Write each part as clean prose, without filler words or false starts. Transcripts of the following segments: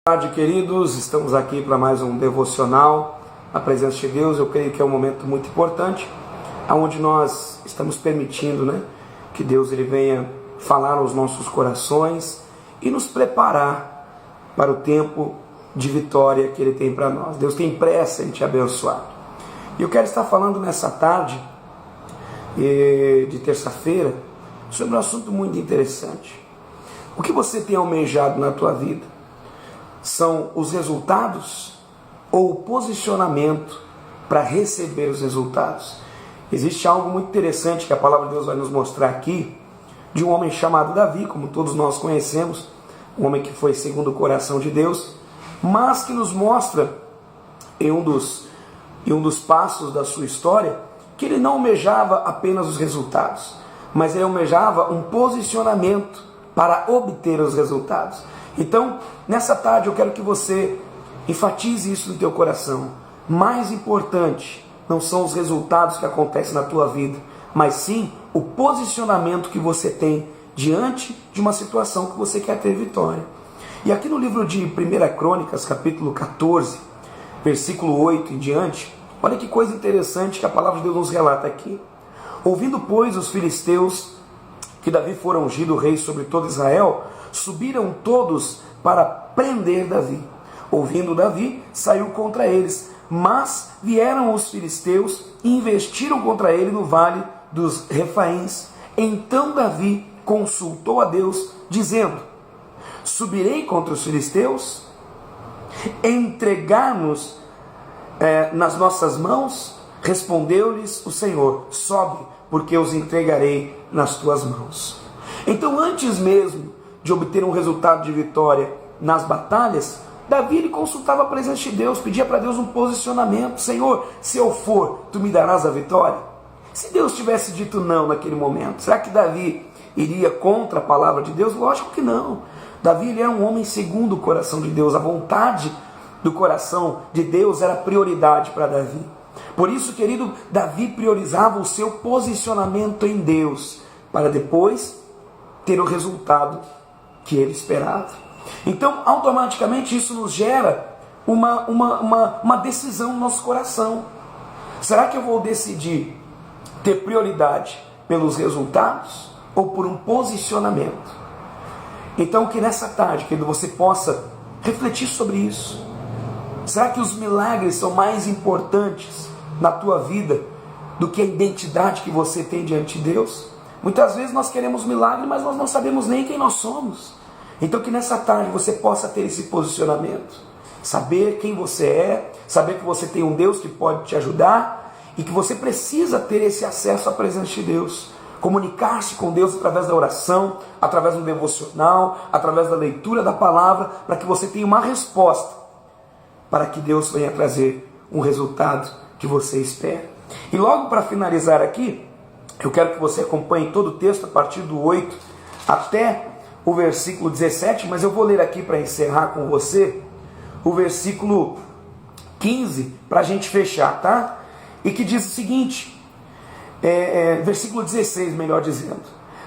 Boa tarde, queridos. Estamos aqui para mais um devocional na presença de Deus. Eu creio que é um momento muito importante, onde nós estamos permitindo, que Deus ele venha falar aos nossos corações e nos preparar para o tempo de vitória que Ele tem para nós. Deus tem pressa em te abençoar. E eu quero estar falando nessa tarde de terça-feira sobre um assunto muito interessante. O que você tem almejado na tua vida? São os resultados ou o posicionamento para receber os resultados? Existe algo muito interessante que a palavra de Deus vai nos mostrar aqui, de um homem chamado Davi, como todos nós conhecemos, um homem que foi segundo o coração de Deus, mas que nos mostra em um dos passos da sua história, que ele não almejava apenas os resultados, mas ele almejava um posicionamento para obter os resultados. Então, nessa tarde eu quero que você enfatize isso no teu coração. Mais importante não são os resultados que acontecem na tua vida, mas sim o posicionamento que você tem diante de uma situação que você quer ter vitória. E aqui no livro de 1 Crônicas, capítulo 14, versículo 8 em diante, olha que coisa interessante que a palavra de Deus nos relata aqui. Ouvindo, pois, os filisteus que Davi fora ungido rei sobre todo Israel, subiram todos para prender Davi. Ouvindo Davi, saiu contra eles, mas vieram os filisteus e investiram contra ele no vale dos Refaíns. Então Davi consultou a Deus, dizendo: subirei contra os filisteus? Entregar-nos nas nossas mãos? Respondeu-lhes o Senhor: sobe, porque os entregarei nas tuas mãos. Então, antes mesmo de obter um resultado de vitória nas batalhas, Davi ele consultava a presença de Deus, pedia para Deus um posicionamento. Senhor, se eu for, tu me darás a vitória? Se Deus tivesse dito não naquele momento, será que Davi iria contra a palavra de Deus? Lógico que não. Davi ele era um homem segundo o coração de Deus. A vontade do coração de Deus era prioridade para Davi. Por isso, querido, Davi priorizava o seu posicionamento em Deus, para depois ter o resultado que ele esperava. Então, automaticamente, isso nos gera uma decisão no nosso coração. Será que eu vou decidir ter prioridade pelos resultados ou por um posicionamento? Então, que nessa tarde, querido, você possa refletir sobre isso. Será que os milagres são mais importantes na tua vida do que a identidade que você tem diante de Deus? Muitas vezes nós queremos milagre, mas nós não sabemos nem quem nós somos. Então que nessa tarde você possa ter esse posicionamento, saber quem você é, saber que você tem um Deus que pode te ajudar e que você precisa ter esse acesso à presença de Deus, comunicar-se com Deus através da oração, através do devocional, através da leitura da palavra, para que você tenha uma resposta, para que Deus venha trazer um resultado que você espera. E logo para finalizar aqui, eu quero que você acompanhe todo o texto a partir do 8 até o versículo 17, mas eu vou ler aqui para encerrar com você o versículo 15 para a gente fechar, tá? E que diz o seguinte, versículo 16, melhor dizendo: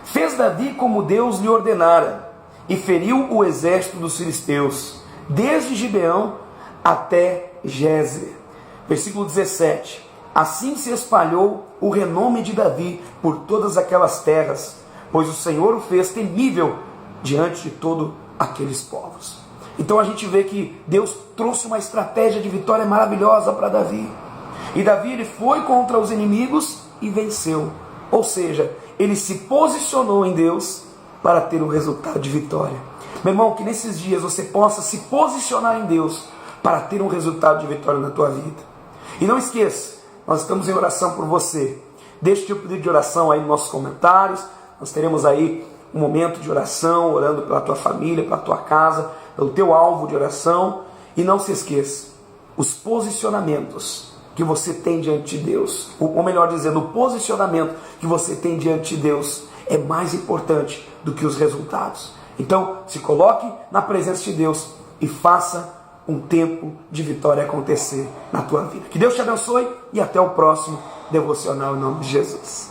fez Davi como Deus lhe ordenara e feriu o exército dos filisteus, desde Gibeão até Gézer. Versículo 17: assim se espalhou o renome de Davi por todas aquelas terras, pois o Senhor o fez temível diante de todos aqueles povos. Então a gente vê que Deus trouxe uma estratégia de vitória maravilhosa para Davi. E Davi ele foi contra os inimigos e venceu. Ou seja, ele se posicionou em Deus para ter um resultado de vitória. Meu irmão, que nesses dias você possa se posicionar em Deus para ter um resultado de vitória na tua vida. E não esqueça, nós estamos em oração por você. Deixe o teu pedido de oração aí nos nossos comentários. Nós teremos aí um momento de oração, orando pela tua família, pela tua casa, pelo teu alvo de oração. E não se esqueça, os posicionamentos que você tem diante de Deus, ou melhor dizendo, o posicionamento que você tem diante de Deus é mais importante do que os resultados. Então, se coloque na presença de Deus e faça um tempo de vitória acontecer na tua vida. Que Deus te abençoe e até o próximo devocional em nome de Jesus.